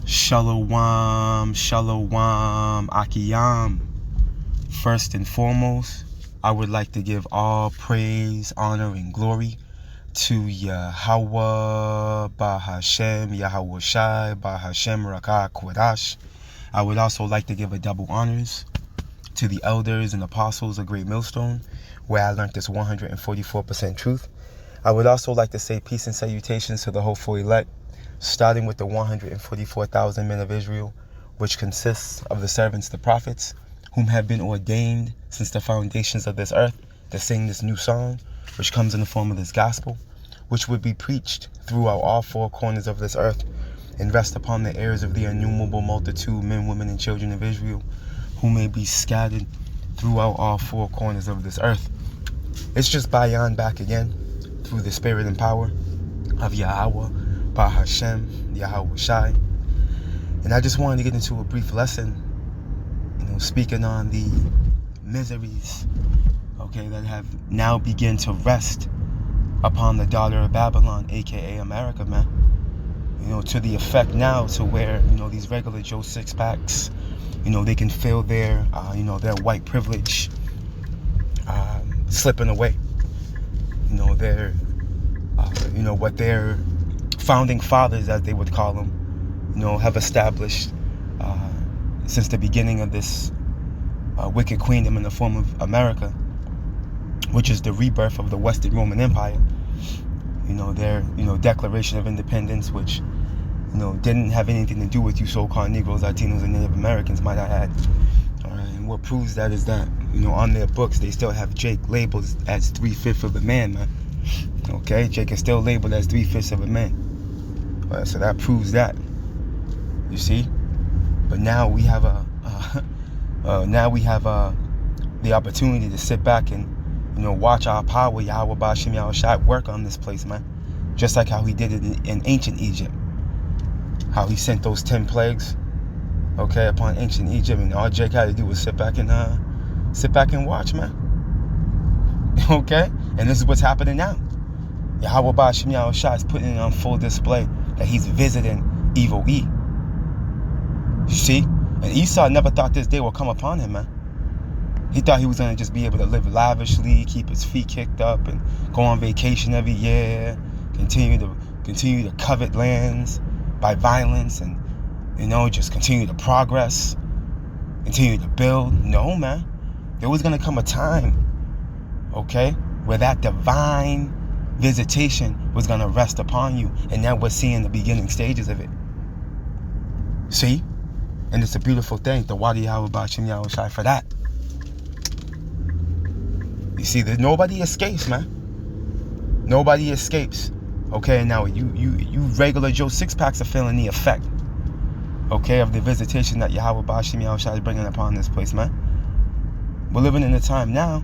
Shalom, shalom, akiyam. First and foremost, I would like to give all praise, honor, and glory to Yahweh, Bahashem, Yahweh Shai, Bahashem, Rakah, Kodash. I would also like to give a double honors to the elders and apostles of Great Millstone, where I learned this 144% truth. I would also like to say peace and salutations to the hopeful elect, starting with the 144,000 men of Israel, which consists of the servants, the prophets, whom have been ordained since the foundations of this earth to sing this new song, which comes in the form of this gospel, which would be preached throughout all four corners of this earth and rest upon the ears of the innumerable multitude, men, women, and children of Israel, who may be scattered throughout all four corners of this earth. It's just Bayan back again through the spirit and power of Yahweh, Bahashem, Yahweh Shai. And I just wanted to get into a brief lesson, speaking on the miseries, that have now begun to rest upon the daughter of Babylon, aka America, man. To the effect now to where, these regular Joe Six-Packs, they can feel their white privilege slipping away. Their, what their founding fathers, as they would call them, have established since the beginning of this wicked queendom in the form of America, which is the rebirth of the Western Roman Empire. Their Declaration of Independence, which didn't have anything to do with you so-called Negroes, Latinos, and Native Americans, might I add. All right, and what proves that is that on their books they still have Jake labeled as 3/5 of a man, man. Okay, Jake is still labeled as 3/5 of a man. So that proves that. You see, but now we have the opportunity to sit back and watch our power, Yahweh Bashim Yahweh Shai, work on this place, man. Just like how he did it in ancient Egypt. How he sent those 10 plagues, upon ancient Egypt, and all Jake had to do was sit back and watch, man. Okay, and this is what's happening now. Yahweh Bashim Yahweh Shai is putting it on full display that he's visiting evil E. You see, and Esau never thought this day would come upon him, man. He thought he was going to just be able to live lavishly, keep his feet kicked up, and go on vacation every year, continue to covet lands by violence, and just continue to progress, continue to build. No, man. There was going to come a time, where that divine visitation was going to rest upon you, and now we're seeing the beginning stages of it. See? And it's a beautiful thing. The Wadi Yahweh Bashim Yahweh Shai for that. You see, that nobody escapes, man. Nobody escapes. Now you regular Joe Six-Packs are feeling the effect, of the visitation that Yahweh Bashim Yahweh Shai is bringing upon this place, man. We're living in a time now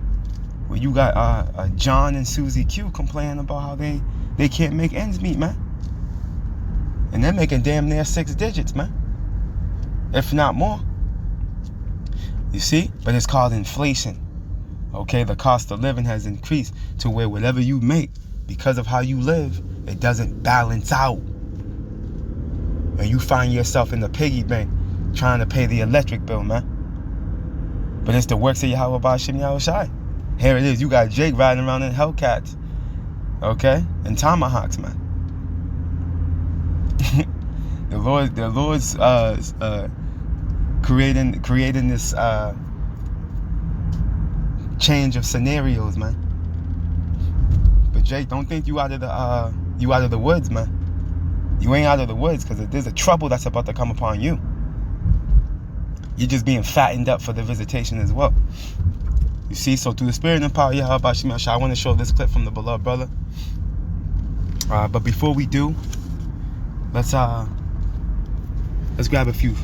where you got John and Susie Q complaining about how they can't make ends meet, man. And they're making damn near 6 digits, man. If not more. You see? But it's called inflation. The cost of living has increased to where whatever you make, because of how you live, it doesn't balance out. And you find yourself in the piggy bank trying to pay the electric bill, man. But it's the works of Yahweh Bashim Yahweh Shai. Here it is. You got Jake riding around in Hellcats. And Tomahawks, man. The Lord's creating this change of scenarios, man. But Jake, don't think you out of the woods, man. You ain't out of the woods, because there's a trouble that's about to come upon you. You're just being fattened up for the visitation as well. You see, so through the spirit and power of Yahweh Bashim Yahweh Shai, I want to show this clip from the beloved brother. But before we do, let's grab a few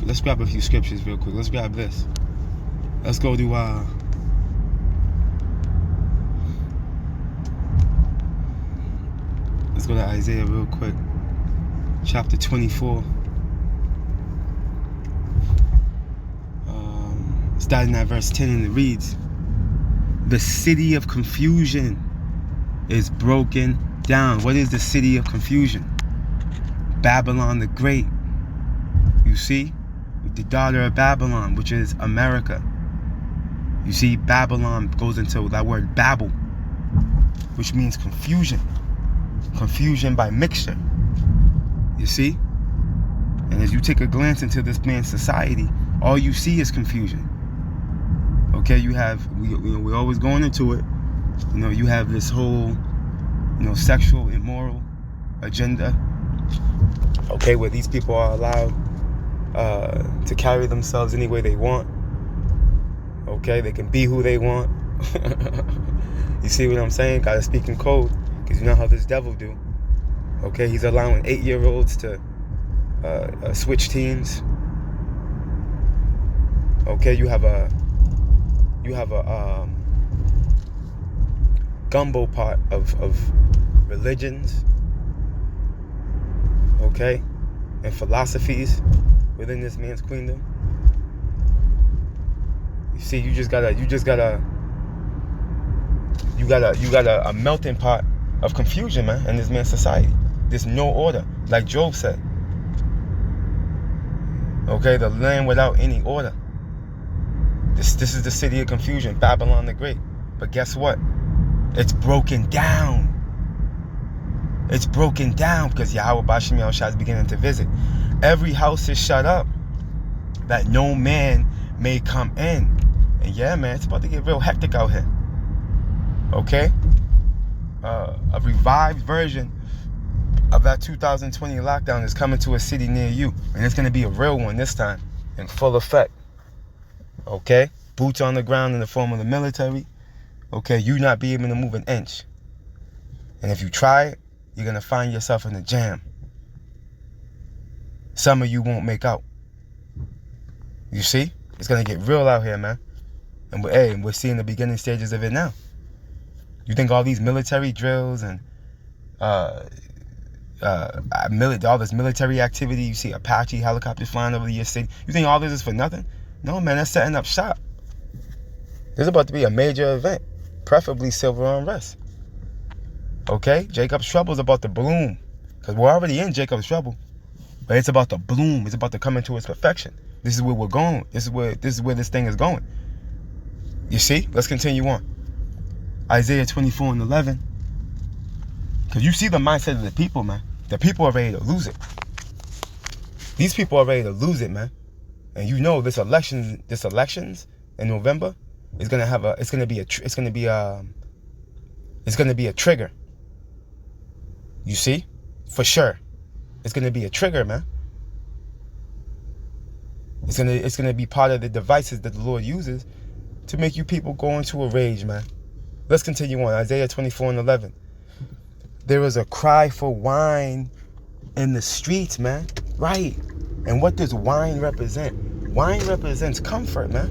scriptures real quick. Let's grab this. Let's go to let's go to Isaiah real quick. Chapter 24. Starting at verse 10, and it reads, "The city of confusion is broken down." What is the city of confusion? Babylon the Great. You see? The daughter of Babylon, which is America. You see, Babylon goes into that word Babel, which means confusion. Confusion by mixture. You see? And as you take a glance into this man's society, all you see is confusion. Okay, we're always going into it. You have this whole, sexual, immoral agenda. Okay, where these people are allowed to carry themselves any way they want. Okay, they can be who they want. You see what I'm saying? Gotta speak in code, because you know how this devil do. Okay, he's allowing 8-year-olds to switch teams. Okay, you have a gumbo pot of religions, okay, and philosophies within this man's queendom. You see, you got a melting pot of confusion, man, in this man's society. There's no order, like Job said. Okay, the land without any order. This is the city of confusion, Babylon the Great. But guess what? It's broken down. It's broken down because Yahweh Bashim Yahushua is beginning to visit. Every house is shut up that no man may come in. And yeah, man, it's about to get real hectic out here. Okay? A revived version of that 2020 lockdown is coming to a city near you. And it's going to be a real one this time, in full effect. Okay? Boots on the ground in the form of the military. Okay? You not be able to move an inch. And if you try it, you're going to find yourself in a jam. Some of you won't make out. You see? It's going to get real out here, man. And we're seeing the beginning stages of it now. You think all these military drills and all this military activity, you see Apache helicopters flying over your city, you think all this is for nothing? No, man, that's setting up shop. There's about to be a major event, preferably civil unrest. Okay? Jacob's trouble is about to bloom. Because we're already in Jacob's trouble. But it's about to bloom. It's about to come into its perfection. This is where we're going. This is where this thing is going. You see? Let's continue on. Isaiah 24:11. Because you see the mindset of the people, man. The people are ready to lose it. These people are ready to lose it, man. And you know this elections in November is gonna be a trigger. You see? For sure. It's gonna be a trigger, man. It's gonna be part of the devices that the Lord uses to make you people go into a rage, man. Let's continue on. Isaiah 24:11. There is a cry for wine in the streets, man. Right. And what does wine represent? Wine represents comfort, man.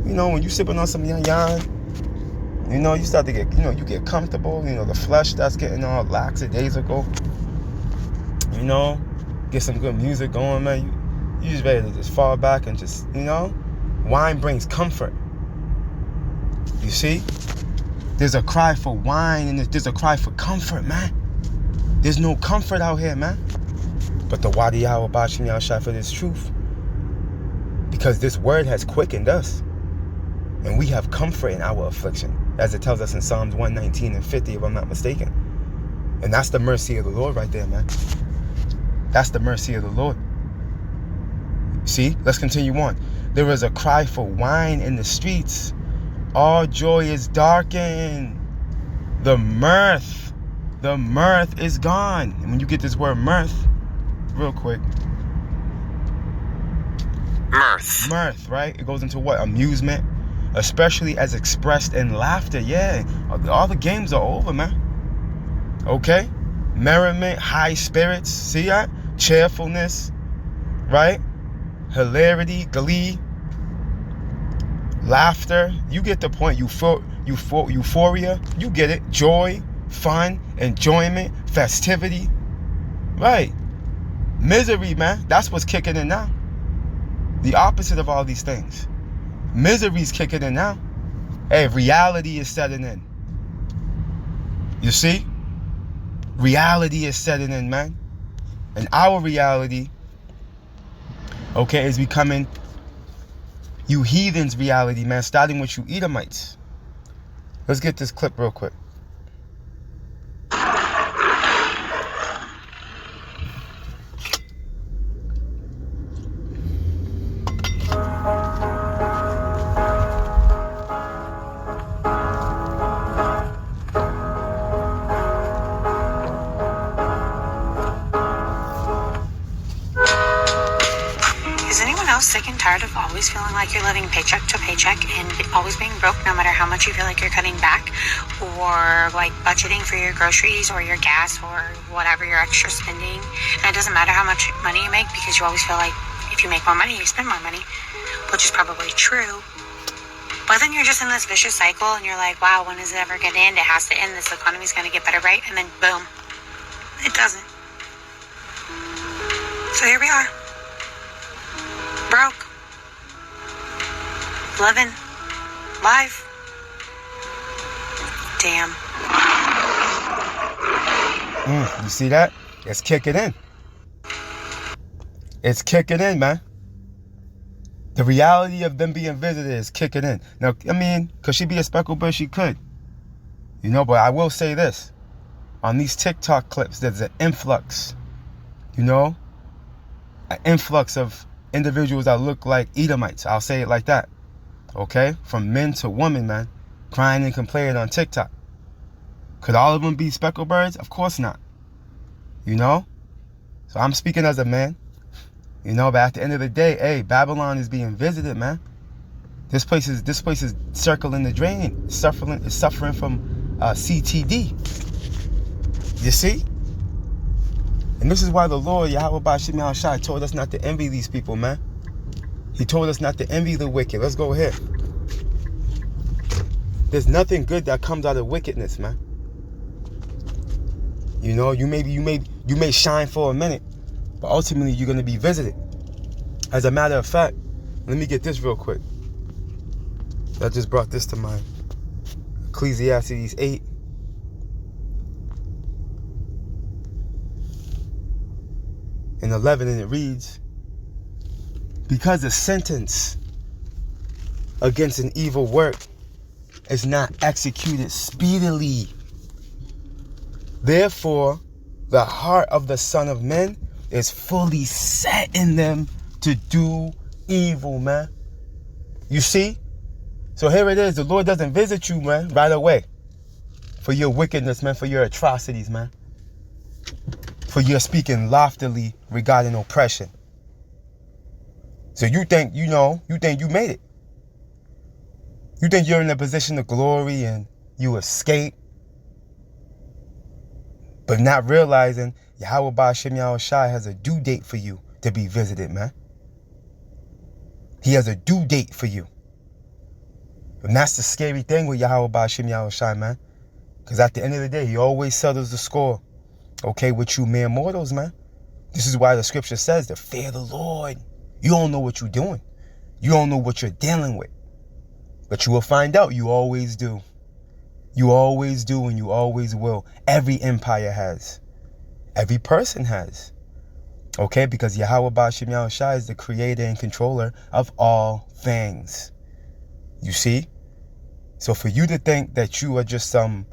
When you sipping on some yan, you start to get, you get comfortable. The flesh that's getting all lackadaisical. Get some good music going, man. You just ready to just fall back and just, wine brings comfort. You see? There's a cry for wine and there's a cry for comfort, man. There's no comfort out here, man. But the Wadi Yahweh Bashim Yahushua for this truth. Because this word has quickened us. And we have comfort in our affliction. As it tells us in Psalms 119 and 50, if I'm not mistaken. And that's the mercy of the Lord right there, man. That's the mercy of the Lord. See? Let's continue on. There is a cry for wine in the streets. All joy is darkened. The mirth is gone. And when you get this word mirth, real quick. Mirth, right? It goes into what? Amusement. Especially as expressed in laughter. Yeah. All the games are over, man. Okay? Merriment, high spirits. See that? Cheerfulness. Right? Hilarity, glee. Laughter, you get the point. Euphoria, you get it. Joy, fun, enjoyment, festivity. Right. Misery, man, that's what's kicking in now. The opposite of all these things. Misery's kicking in now. Hey, reality is setting in. You see? Reality is setting in, man. And our reality Okay, is becoming you heathens reality, man, starting with you Edomites. Let's get this clip real quick. Is anyone else sick and tired of always feeling like you're living paycheck to paycheck and always being broke no matter how much you feel like you're cutting back, or like budgeting for your groceries or your gas or whatever your extra spending? And it doesn't matter how much money you make because you always feel like if you make more money, you spend more money, which is probably true. But then you're just in this vicious cycle and you're like, wow, when is it ever going to end? It has to end. This economy's going to get better, right? And then boom, it doesn't. So here we are. Broke. Living. Life. Damn. You see that? It's kicking in. It's kicking in, man. The reality of them being visited is kicking in. Now, I mean, could she be a speckled bird? She could. You know, but I will say this. On these TikTok clips, there's an influx. You know? An influx of individuals that look like Edomites. I'll say it like that. Okay? From men to women, man. Crying and complaining on TikTok. Could all of them be speckled birds? Of course not. You know? So I'm speaking as a man. You know, but at the end of the day, hey, Babylon is being visited, man. This place is circling the drain. It's suffering from CTD. You see? And this is why the Lord, Yahweh Ba'Shem Yahushua, told us not to envy these people, man. He told us not to envy the wicked. Let's go ahead. There's nothing good that comes out of wickedness, man. You know, you may shine for a minute, but ultimately you're going to be visited. As a matter of fact, let me get this real quick. I just brought this to mind. Ecclesiastes 8. And 11, and it reads, because the sentence against an evil work is not executed speedily, therefore the heart of the Son of Men is fully set in them to do evil, man. You see? So here it is. The Lord doesn't visit you, man, right away for your wickedness, man, for your atrocities, man. For your speaking loftily regarding oppression. So you think you made it. You think you're in a position of glory and you escape. But not realizing Yahweh Ba'Shem Yahushua has a due date for you to be visited, man. He has a due date for you. And that's the scary thing with Yahweh Ba'Shem Yahushua, man. Because at the end of the day, he always settles the score. Okay, with you mere mortals, man. This is why the scripture says to fear the Lord. You don't know what you're doing. You don't know what you're dealing with. But you will find out. You always do. You always do and you always will. Every empire has. Every person has. Okay, because Yahweh Ba'Shem Yahushua is the creator and controller of all things. You see? So for you to think that you are just some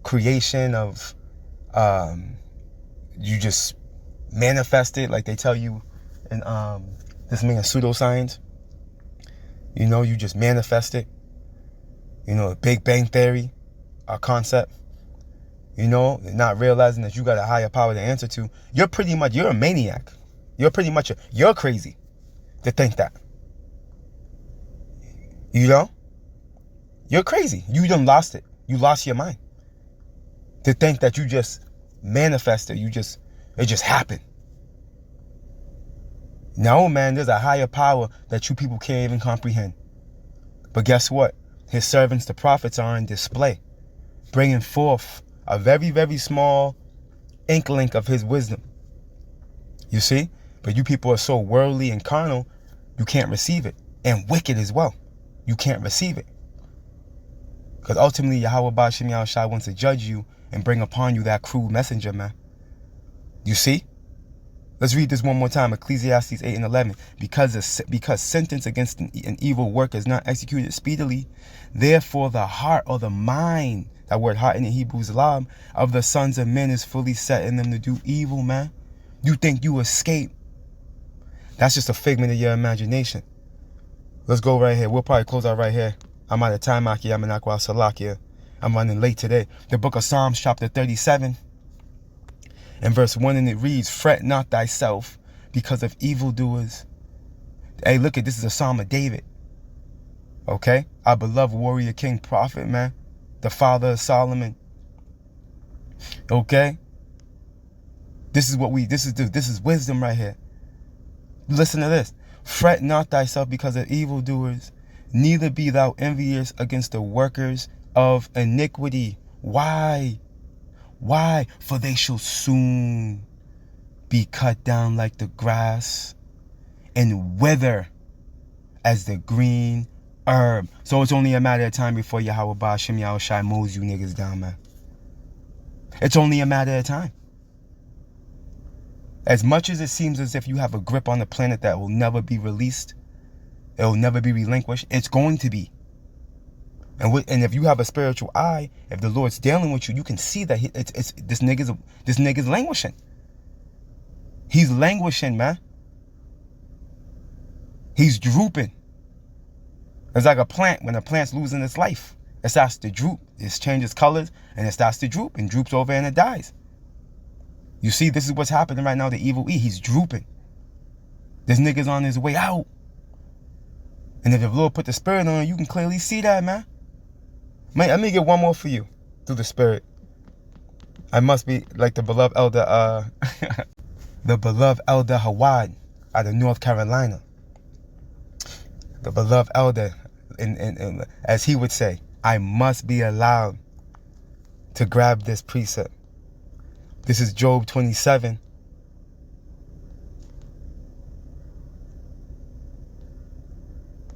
creation of, you just manifested, like they tell you in this man's pseudoscience. You know, you just manifested. You know, Big Bang Theory, our concept. You know, not realizing that you got a higher power to answer to. You're a maniac. You're crazy to think that. You know? You're crazy. You done lost it. You lost your mind. To think that you just manifested. It just happened. No, man, there's a higher power that you people can't even comprehend. But guess what? His servants, the prophets, are on display, bringing forth a very, very small inkling of his wisdom. You see? But you people are so worldly and carnal, you can't receive it. And wicked as well. You can't receive it. Because ultimately, Yahweh Ba'Shem Yahushua wants to judge you and bring upon you that cruel messenger, man. You see? Let's read this one more time. Ecclesiastes 8 and 11. Because sentence against an evil work is not executed speedily, therefore the heart or the mind, that word heart in the Hebrew is lab, of the sons of men is fully set in them to do evil, man. You think you escape. That's just a figment of your imagination. Let's go right here. We'll probably close out right here. I'm out of time, Aki. I'm in Aqua Salakia. I'm running late today. The book of Psalms, chapter 37. And verse 1, and it reads, fret not thyself because of evildoers. Hey, look at this is a psalm of David. Okay? Our beloved warrior king prophet, man. The father of Solomon. Okay? This is wisdom right here. Listen to this. Fret not thyself because of evildoers, neither be thou envious against the workers of iniquity. Why? Why? For they shall soon be cut down like the grass and wither as the green herb. So it's only a matter of time before Yahweh Ba'ashem Yahushai mows you niggas down, man. It's only a matter of time. As much as it seems as if you have a grip on the planet that will never be released, it will never be relinquished, it's going to be. And if you have a spiritual eye, if the Lord's dealing with you, you can see that this nigga's languishing. He's languishing, man. He's drooping. It's like a plant. When a plant's losing its life, it starts to droop. It changes colors and it starts to droop and droops over and it dies. You see, this is what's happening right now. The evil E, he's drooping. This nigga's on his way out. And if the Lord put the spirit on you, you can clearly see that, man. Let me get one more for you through the spirit. I must be like the beloved elder, the beloved elder Hawad out of North Carolina. The beloved elder, as he would say, I must be allowed to grab this precept. This is Job 27.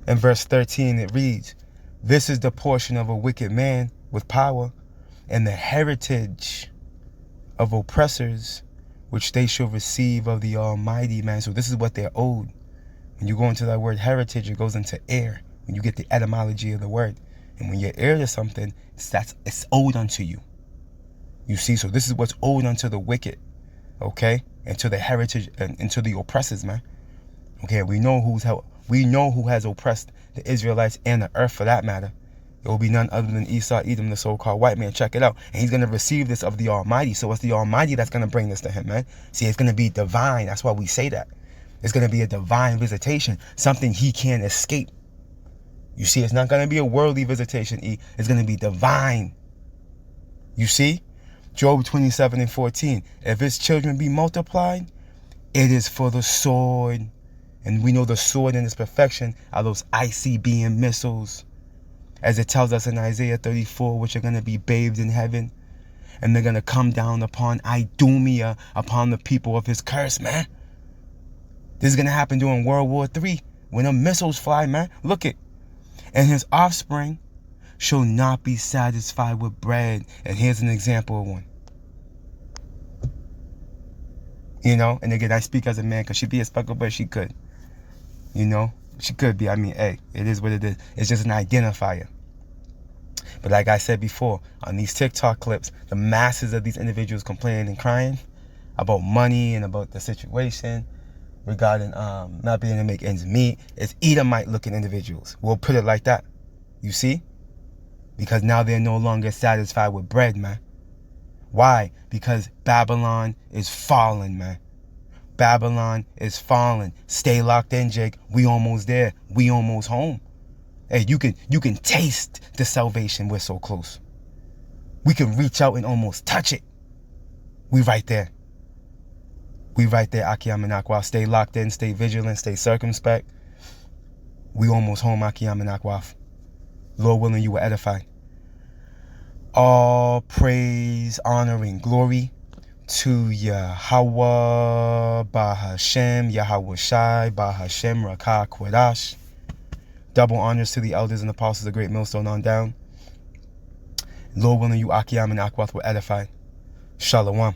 And verse 13, it reads, this is the portion of a wicked man with power, and the heritage of oppressors, which they shall receive of the Almighty, man. So this is what they're owed. When you go into that word heritage, it goes into heir. When you get the etymology of the word. And when you're heir to something, it's owed unto you. You see, so this is what's owed unto the wicked, okay? And to the heritage, and to the oppressors, man. Okay, we know who has oppressed the Israelites and the earth for that matter. It will be none other than Esau, Edom, the so-called white man. Check it out. And he's going to receive this of the Almighty. So it's the Almighty that's going to bring this to him, man. See, it's going to be divine. That's why we say that. It's going to be a divine visitation, something he can't escape. You see, it's not going to be a worldly visitation. It's going to be divine. You see? Job 27 and 14. If his children be multiplied, it is for the sword. And we know the sword in its perfection are those ICBM missiles. As it tells us in Isaiah 34, which are going to be bathed in heaven. And they're going to come down upon Idumea, upon the people of his curse, man. This is going to happen during World War III. When the missiles fly, man. Look it. And his offspring shall not be satisfied with bread. And here's an example of one. You know, and again, I speak as a man. Could she be a speckled bird? She could. You know, she could be. I mean, hey, it is what it is. It's just an identifier. But like I said before, on these TikTok clips, the masses of these individuals complaining and crying about money and about the situation regarding not being able to make ends meet. It's Edomite-looking individuals. We'll put it like that. You see? Because now they're no longer satisfied with bread, man. Why? Because Babylon is falling, man. Babylon is falling. Stay locked in, Jake. We almost there. We almost home. Hey, you can taste the salvation. We're so close. We can reach out and almost touch it. We right there. We right there, Akiyam and Akwaf. Stay locked in, stay vigilant, stay circumspect. We almost home, Akiyam and Akwaf. Lord willing, you will edify. All praise, honor, and glory to Yahweh, Bahashem, Yahweh Shai, Bahashem, Rakah, Kwadash. Double honors to the elders and apostles of Great Millstone on down. Lord willing, you Akiyam and Akwaf will edify. Shalom.